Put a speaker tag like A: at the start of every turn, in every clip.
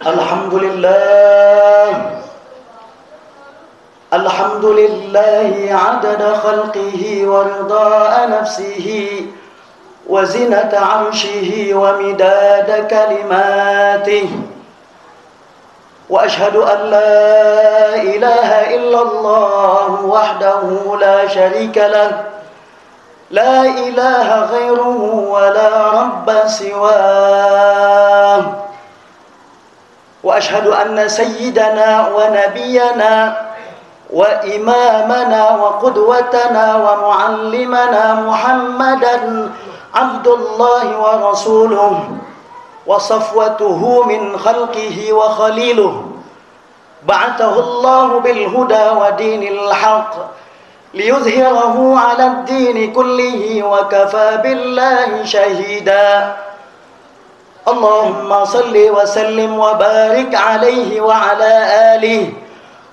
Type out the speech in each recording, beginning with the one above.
A: الحمد لله الحمد لله عدد خلقه ورضاء نفسه وزنة عرشه ومداد كلماته وأشهد أن لا إله إلا الله وحده لا شريك له لا إله غيره ولا رب سواه وأشهد أن سيدنا ونبينا وإمامنا وقدوتنا ومعلمنا محمدا عبد الله ورسوله وصفوته من خلقه وخليله بعثه الله بالهدى ودين الحق ليظهره على الدين كله وكفى بالله شهيدا اللهم صل وسلم وبارك عليه وعلى آله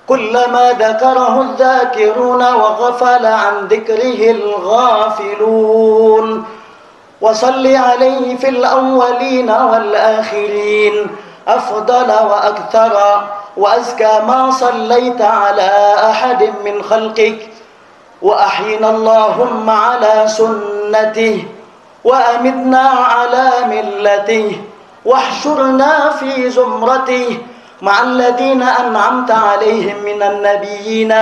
A: كلما ذكره الذاكرون وغفل عن ذكره الغافلون وصل عليه في الأولين والآخرين أفضل وأكثر وأزكى ما صليت على أحد من خلقك وأحينا اللهم على سنته وأمتنا على ملته واحشرنا في زمرته مع الذين أنعمت عليهم من النبيين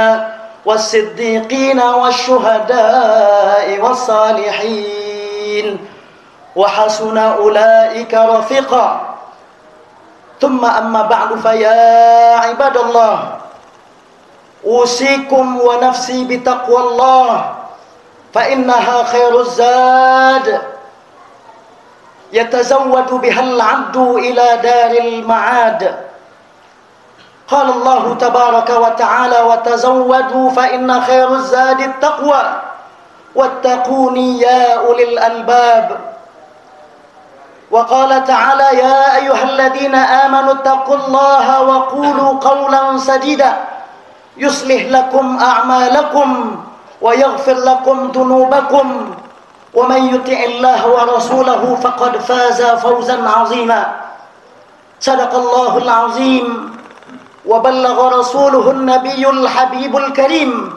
A: والصديقين والشهداء والصالحين وحسن أولئك رفيقا ثم أما بعد فيا عباد الله أوصيكم ونفسي بتقوى الله فإنها خير الزاد يتزود بها العبد إلى دار المعاد قال الله تبارك وتعالى وتزودوا فإن خير الزاد التقوى واتقوني يا أولي الألباب وقال تعالى يا أيها الذين آمنوا اتقوا الله وقولوا قولا سديدا يصلح لكم أعمالكم ويغفر لكم ذنوبكم ومن يطع الله ورسوله فقد فاز فوزا عظيما صدق الله العظيم وبلغ رسوله النبي الحبيب الكريم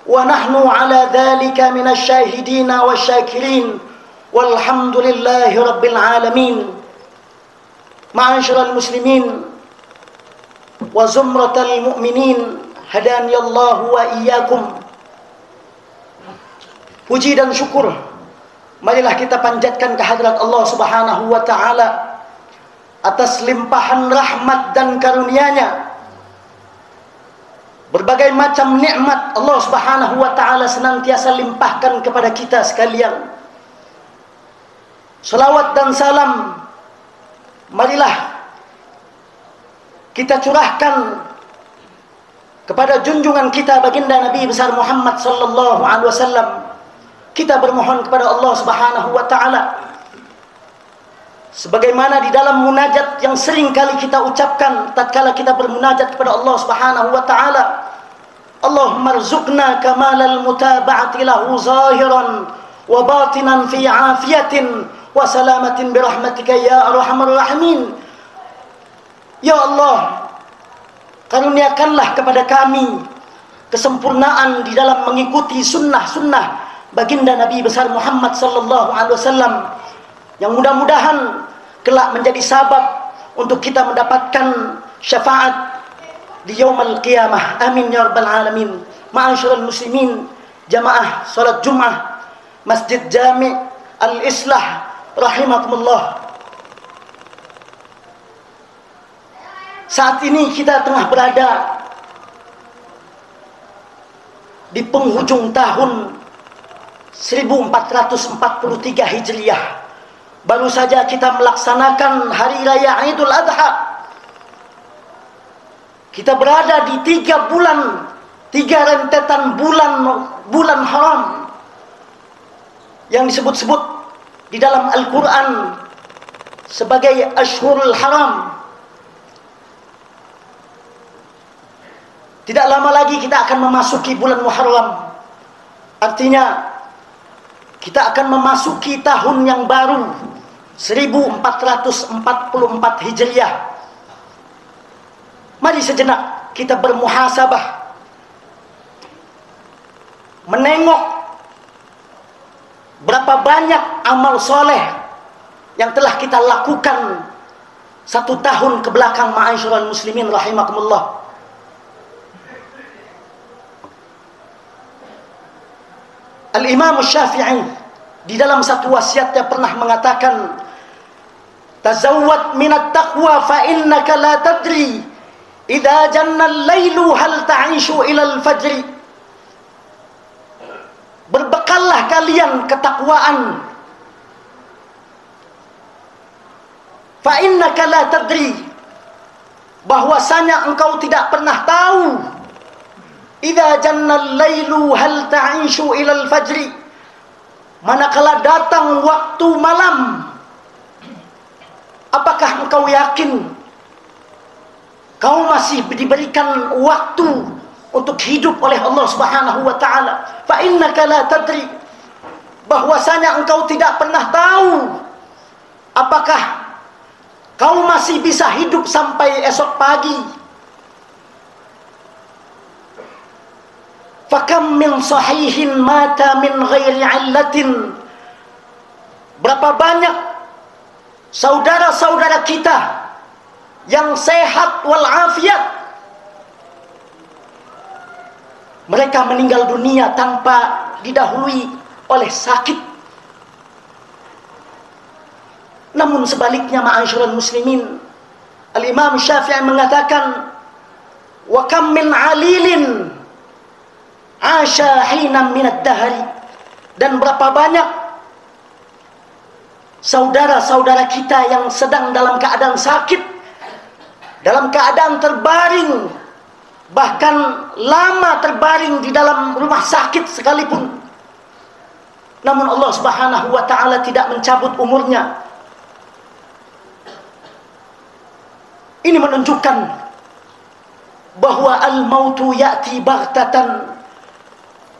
A: ونحن على ذلك من الشاهدين والشاكرين والحمد لله رب العالمين معاشر المسلمين وزمرة المؤمنين هداني الله وإياكم. Puji dan syukur marilah kita panjatkan kehadirat Allah Subhanahu wa taala atas limpahan rahmat dan karunia-Nya. Berbagai macam nikmat Allah Subhanahu wa taala senantiasa limpahkan kepada kita sekalian. Salawat dan salam marilah kita curahkan kepada junjungan kita baginda Nabi besar Muhammad sallallahu alaihi wasallam. Kita bermohon kepada Allah Subhanahu wa taala sebagaimana di dalam munajat yang sering kali kita ucapkan tatkala kita bermunajat kepada Allah Subhanahu wa taala, Allahumma rzuqna kamalal mutaba'ati lahu zahiran wa batinan fi afiyatin wa salamatin bi rahmatika ya arhamar rahimin. Ya Allah, karuniakanlah kepada kami kesempurnaan di dalam mengikuti sunnah-sunnah baginda Nabi besar Muhammad sallallahu alaihi wasallam yang mudah-mudahan kelak menjadi sabab untuk kita mendapatkan syafaat di yaumul qiyamah. Amin ya rabbal alamin. Ma'asyiral muslimin, jamaah salat Jumat Masjid Jami' Al-Islah rahimakumullah. Saat ini kita tengah berada di penghujung tahun 1443 Hijriah. Baru saja kita melaksanakan Hari Raya Idul Adha. Kita berada di 3 bulan, 3 rentetan bulan haram yang disebut-sebut di dalam Al-Quran sebagai Ashhurul Haram. Tidak lama lagi kita akan memasuki bulan Muharram. Artinya kita akan memasuki tahun yang baru 1444 Hijriah. Mari sejenak kita bermuhasabah, menengok berapa banyak amal soleh yang telah kita lakukan 1 tahun ke belakang, ma'asyiral muslimin rahimakumullah. Al-Imam Syafi'i di dalam satu wasiatnya pernah mengatakan, tazawwad minat taqwa fa innaka la tadri idza janna al-lailu hal ta'ishu ila al-fajri. Berbekallah kalian ketakwaan, fa innaka la tadri, bahwasanya engkau tidak pernah tahu, idza jannal lailu hal ta'ishu ilal fajri, manakala datang waktu malam, apakah engkau yakin kau masih diberikan waktu untuk hidup oleh Allah Subhanahu wa taala? Fa innaka la tadri, bahwasanya engkau tidak pernah tahu apakah kau masih bisa hidup sampai esok pagi. Fakam min sahihin mata min ghairi illatin, berapa banyak saudara-saudara kita yang sehat walafiat, mereka meninggal dunia tanpa didahului oleh sakit. Namun sebaliknya, ma'asyiral muslimin, Al-Imam Syafi'i mengatakan, wa kam min alilin asya hinam minad dahari, dan berapa banyak saudara-saudara kita yang sedang dalam keadaan sakit, dalam keadaan terbaring, bahkan lama terbaring di dalam rumah sakit sekalipun, namun Allah Subhanahu wa taala tidak mencabut umurnya. Ini menunjukkan bahwa al-mautu ya'ti baghtatan,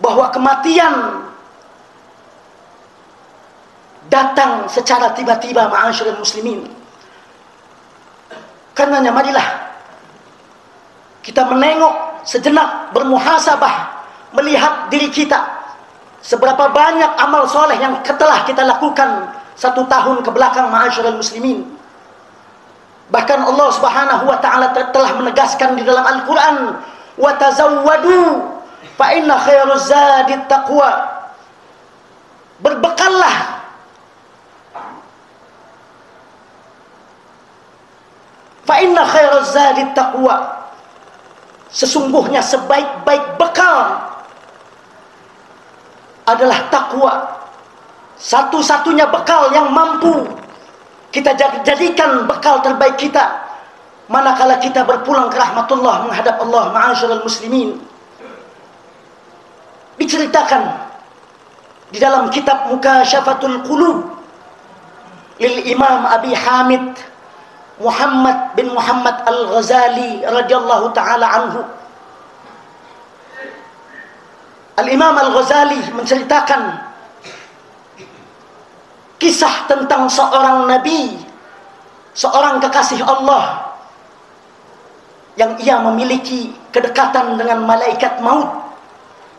A: bahwa kematian datang secara tiba-tiba, ma'asyiral muslimin. Karenanya marilah kita menengok sejenak, bermuhasabah, melihat diri kita, seberapa banyak amal soleh yang telah kita lakukan 1 tahun ke belakang, ma'asyiral muslimin. Bahkan Allah Subhanahu wa taala telah menegaskan di dalam Al-Qur'an, wa tazawwadu fa inna khairuz zadit taqwa. Berbekallah, fa inna khairuz zadit taqwa, sesungguhnya sebaik-baik bekal adalah takwa. Satu-satunya bekal yang mampu kita jadikan bekal terbaik kita manakala kita berpulang ke rahmatullah menghadap Allah, ma'asyiral muslimin. Diceritakan di dalam kitab Mukasyafatul Qulub lil Imam Abi Hamid Muhammad bin Muhammad Al-Ghazali radhiyallahu taala anhu. Al-Imam Al-Ghazali menceritakan kisah tentang seorang nabi, seorang kekasih Allah, yang ia memiliki kedekatan dengan malaikat maut,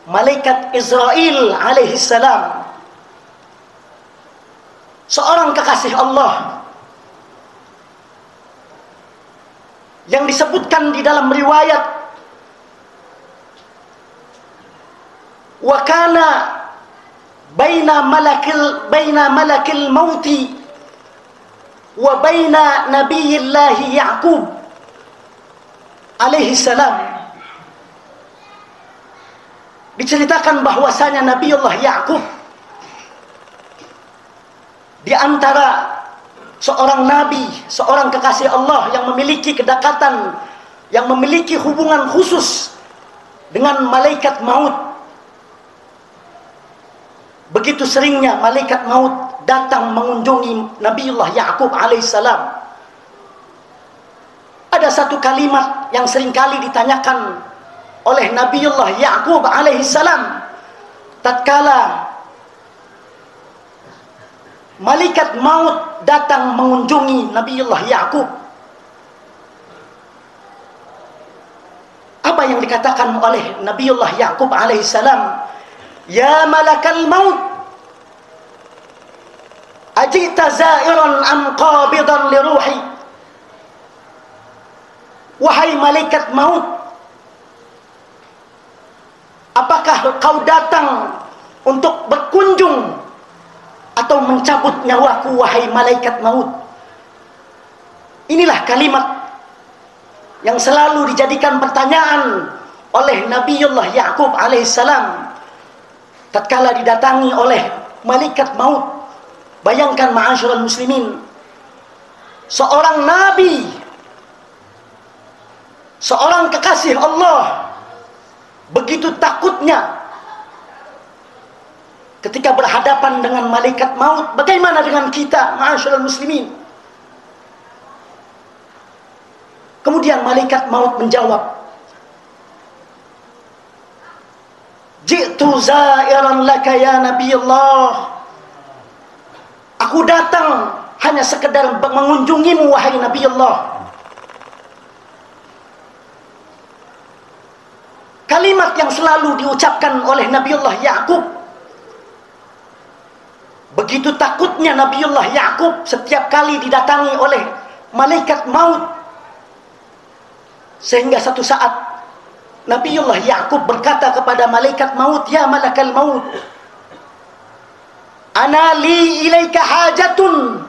A: malaikat Israel alaihi salam. Seorang kekasih Allah yang disebutkan di dalam riwayat, wa kana baina malakil mauti wa baina nabiyillahi Ya'qub alaihi salam. Diceritakan bahwasanya Nabiullah Ya'qub di antara seorang nabi, seorang kekasih Allah yang memiliki kedekatan, yang memiliki hubungan khusus dengan malaikat maut. Begitu seringnya malaikat maut datang mengunjungi Nabiullah Ya'qub alaihissalam. Ada satu kalimat yang seringkali ditanyakan oleh Nabiullah Ya'qub alaihissalam tatkala malaikat maut datang mengunjungi Nabiullah Ya'qub. Lalu dikatakan oleh Nabiullah Ya'qub alaihissalam, "Ya malakal maut, ajita za'iran am qabidan li ruhi?" Wahai malaikat maut, apakah kau datang untuk berkunjung atau mencabut nyawaku, wahai malaikat maut? Inilah kalimat yang selalu dijadikan pertanyaan oleh Nabiullah Ya'qub alaihissalam tatkala didatangi oleh malaikat maut. Bayangkan ma'asyiral muslimin, seorang nabi, seorang kekasih Allah, begitu takutnya ketika berhadapan dengan malaikat maut. Bagaimana dengan kita, ma'asyiral muslimin? Kemudian malaikat maut menjawab, "Ji'tu za'iran laka ya Nabi Allah." Aku datang hanya sekedar mengunjungimu, wahai Nabi Allah. Kalimat yang selalu diucapkan oleh Nabiullah Ya'qub. Begitu takutnya Nabiullah Ya'qub setiap kali didatangi oleh malaikat maut, sehingga satu saat Nabiullah Ya'qub berkata kepada malaikat maut, "Ya malakal maut, ana li ilaika hajatun."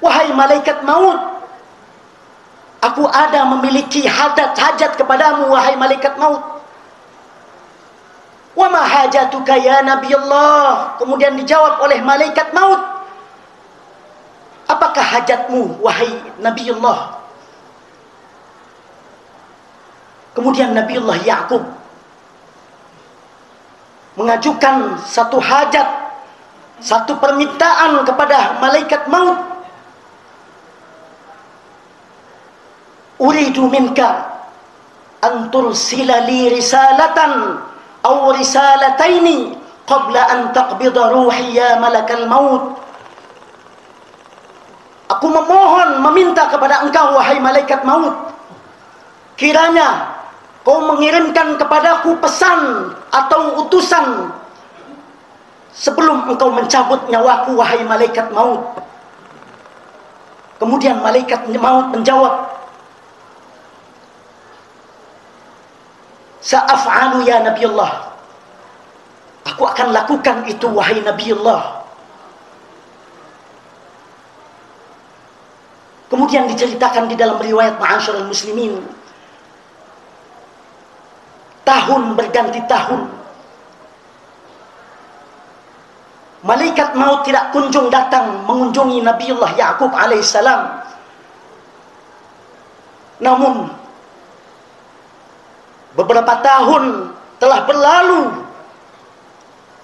A: Wahai malaikat maut, aku ada memiliki hajat kepadamu, wahai malaikat maut. "Wa ma hajatuka ya Nabi Allah?" Kemudian dijawab oleh malaikat maut, "Apakah hajatmu, wahai Nabi Allah?" Kemudian Nabiullah Ya'qub mengajukan satu hajat, satu permintaan kepada malaikat maut. "Uridu minka an tursila li risalatan aw risalataini qabla an taqbida ruhi ya malakal maut." Aku memohon, meminta kepada engkau, wahai malaikat maut, kiranya kau mengirimkan kepadaku pesan atau utusan sebelum engkau mencabut nyawaku, wahai malaikat maut. Kemudian malaikat maut menjawab, "Sa'af'alu ya Nabi Allah." Aku akan lakukan itu, wahai Nabi Allah. Kemudian diceritakan di dalam riwayat ma'asyiral muslimin, tahun berganti tahun, malaikat maut tidak kunjung datang mengunjungi Nabiullah Ya'qub alaihissalam. Namun beberapa tahun telah berlalu,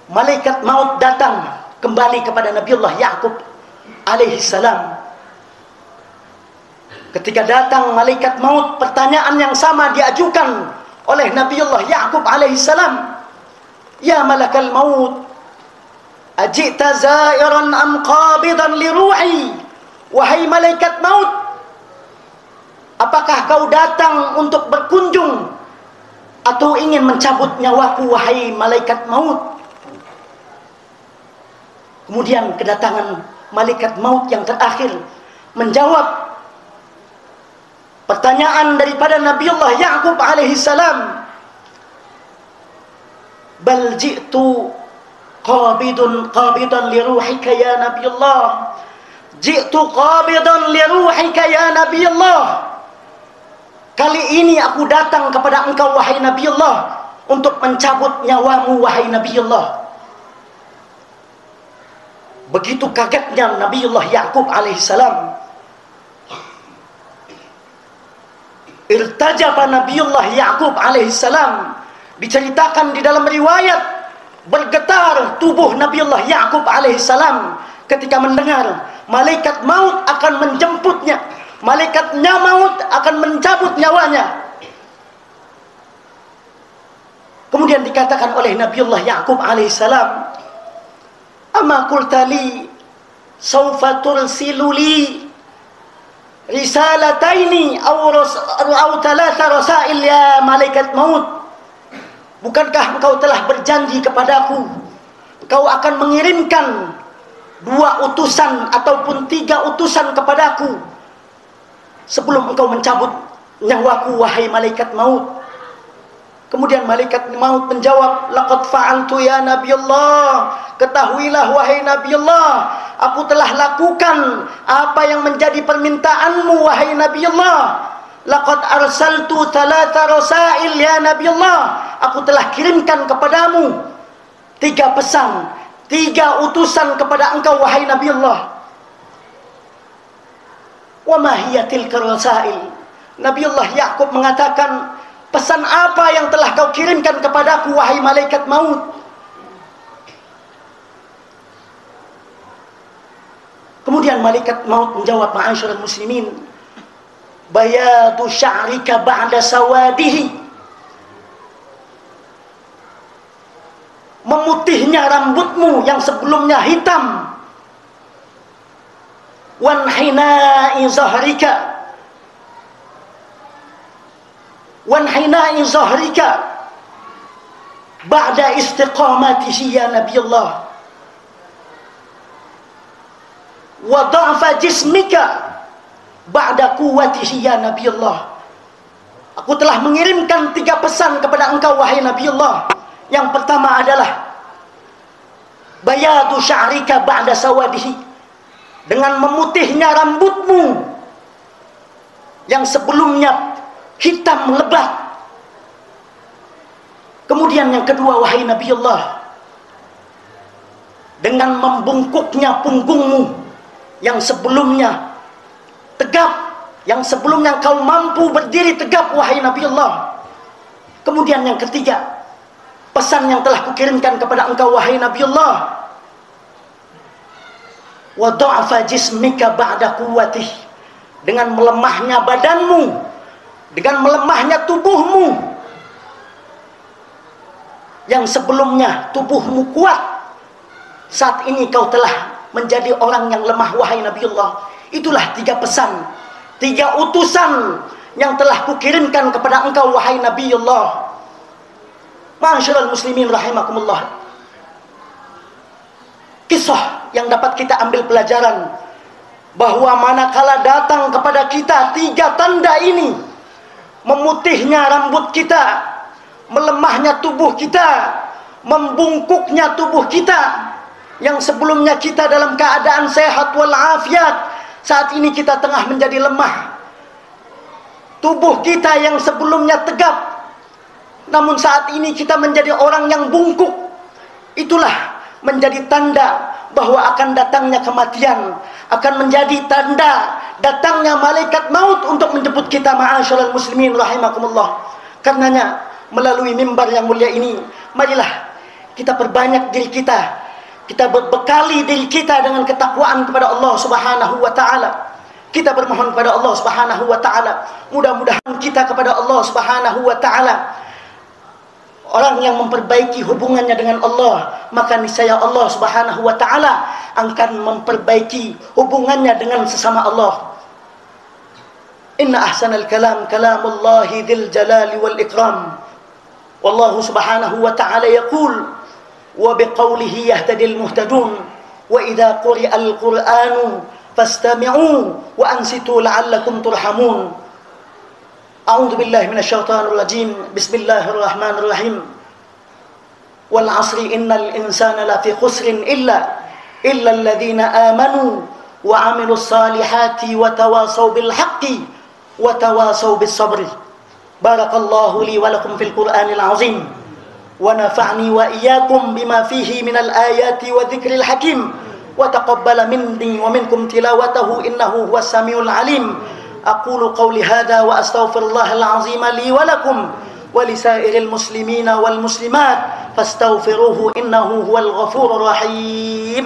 A: malaikat maut datang kembali kepada Nabiullah Ya'qub alaihissalam. Ketika datang malaikat maut, pertanyaan yang sama diajukan oleh Nabiullah Ya'qub alaihissalam, "Ya malakal maut, ajita za'iran am qabidan li ruhi?" Wahai malaikat maut, apakah kau datang untuk berkunjung atau ingin mencabut nyawaku, wahai malaikat maut? Kemudian kedatangan malaikat maut yang terakhir menjawab pertanyaan daripada Nabiullah Ya'qub alaihissalam, "Bal ji'tu qabidan li ruhika ya Nabi Allah." Ji'tu qabidan li ruhika ya Nabi Allah. Kali ini aku datang kepada engkau, wahai Nabi Allah, untuk mencabut nyawamu, wahai Nabi Allah. Begitu kagetnya Nabiullah Ya'qub alaihissalam. Irtajaba Nabiullah Ya'qub alaihissalam. Diceritakan di dalam riwayat, bergetar tubuh Nabiullah Ya'qub alaihissalam ketika mendengar malaikat maut akan menjemputnya, malaikatnya maut akan mencabut nyawanya. Kemudian dikatakan oleh Nabiullah Ya'qub alaihissalam, "Ama qulta li sawfa tursilu li risalataini aw thalatha rasail ya malaikat maut. Bukankah engkau telah berjanji kepadaku, engkau akan mengirimkan 2 utusan ataupun 3 utusan kepadaku sebelum engkau mencabut nyawaku, wahai malaikat maut. Kemudian malaikat maut menjawab, laqad fa'altu ya Nabi Allah. Ketahuilah wahai Nabi Allah, aku telah lakukan apa yang menjadi permintaanmu wahai Nabi Allah. Laqad arsaltu 3 rasail ya Nabi Allah. Aku telah kirimkan kepadamu 3 pesan, 3 utusan kepada engkau wahai Nabi Allah. Wa ma hiya tilka rasail? Nabi Allah Yakub mengatakan, pesan apa yang telah kau kirimkan kepadaku wahai malaikat maut? Kemudian malaikat maut menjawab, ma'asyiral muslimin, bayadu sya'rika ba'da sawadihi. Memutihnya rambutmu yang sebelumnya hitam. Wanhina'i zahrika, wanhina'i zahrika ba'da istiqamatihi ya Nabi Allah. Wa dha'fa jismika ba'da quwwatihi ya Nabi Allah. Aku telah mengirimkan 3 pesan kepada engkau wahai Nabi Allah. Yang pertama adalah bayadu sya'rika ba'da sawadihi, dengan memutihnya rambutmu yang sebelumnya hitam lebat. Kemudian yang kedua wahai Nabi Allah, dengan membungkuknya punggungmu yang sebelumnya tegap, yang sebelumnya kau mampu berdiri tegap wahai Nabi Allah. Kemudian yang ketiga, pesan yang telah kukirimkan kepada engkau wahai Nabi Allah, wa dha'fa jismika ba'da quwwatih, dengan melemahnya badanmu, dengan melemahnya tubuhmu yang sebelumnya tubuhmu kuat, saat ini kau telah menjadi orang yang lemah wahai Nabi Allah. Itulah 3 pesan, 3 utusan yang telah kukirimkan kepada engkau wahai Nabi Allah. Ma'asyiral muslimin rahimakumullah. Kisah yang dapat kita ambil pelajaran, bahwa manakala datang kepada kita 3 tanda ini, memutihnya rambut kita, melemahnya tubuh kita, membungkuknya tubuh kita, yang sebelumnya kita dalam keadaan sehat walafiat, saat ini kita tengah menjadi lemah. Tubuh kita yang sebelumnya tegap, namun saat ini kita menjadi orang yang bungkuk. Itulah menjadi tanda bahwa akan datangnya kematian, akan menjadi tanda datangnya malaikat maut untuk menjemput kita. Ma'asyiral muslimin rahimakumullah. Karenanya melalui mimbar yang mulia ini, marilah kita perbanyak diri kita, kita berbekali diri kita dengan ketakwaan kepada Allah Subhanahu wa taala. Kita bermohon kepada Allah Subhanahu wa taala, mudah-mudahan kita kepada Allah Subhanahu wa taala orang yang memperbaiki hubungannya dengan Allah, maka niscaya Allah Subhanahu wa taala akan memperbaiki hubungannya dengan sesama Allah. Inna ahsanal kalam kalamullahi dzil jalali wal ikram. Wallahu Subhanahu wa taala yaqul wa biqaulihi yahtadil muhtadun wa idza quri'al qur'anu fastami'u wa ansitu la'allakum turhamun. A'udzu billahi minasyaitonir rajim. Bismillahirrahmanirrahim. Wal 'asri innal insana lafi khusrin illa alladziina aamanu wa 'amilus salihati wa tawasaw bil haqqi wa tawasaw bis sabri. Barakallahu li wa lakum fil Qur'anil 'azim wa nafa'ni wa iyyakum bima fihi minal ayati wa dzikril hakim wa taqabbala minni wa minkum tilawatahu innahu huwas samiul 'alim. أقول قولي هذا وأستغفر الله العظيم لي ولكم ولسائر المسلمين والمسلمات فاستغفروه إنه هو الغفور الرحيم.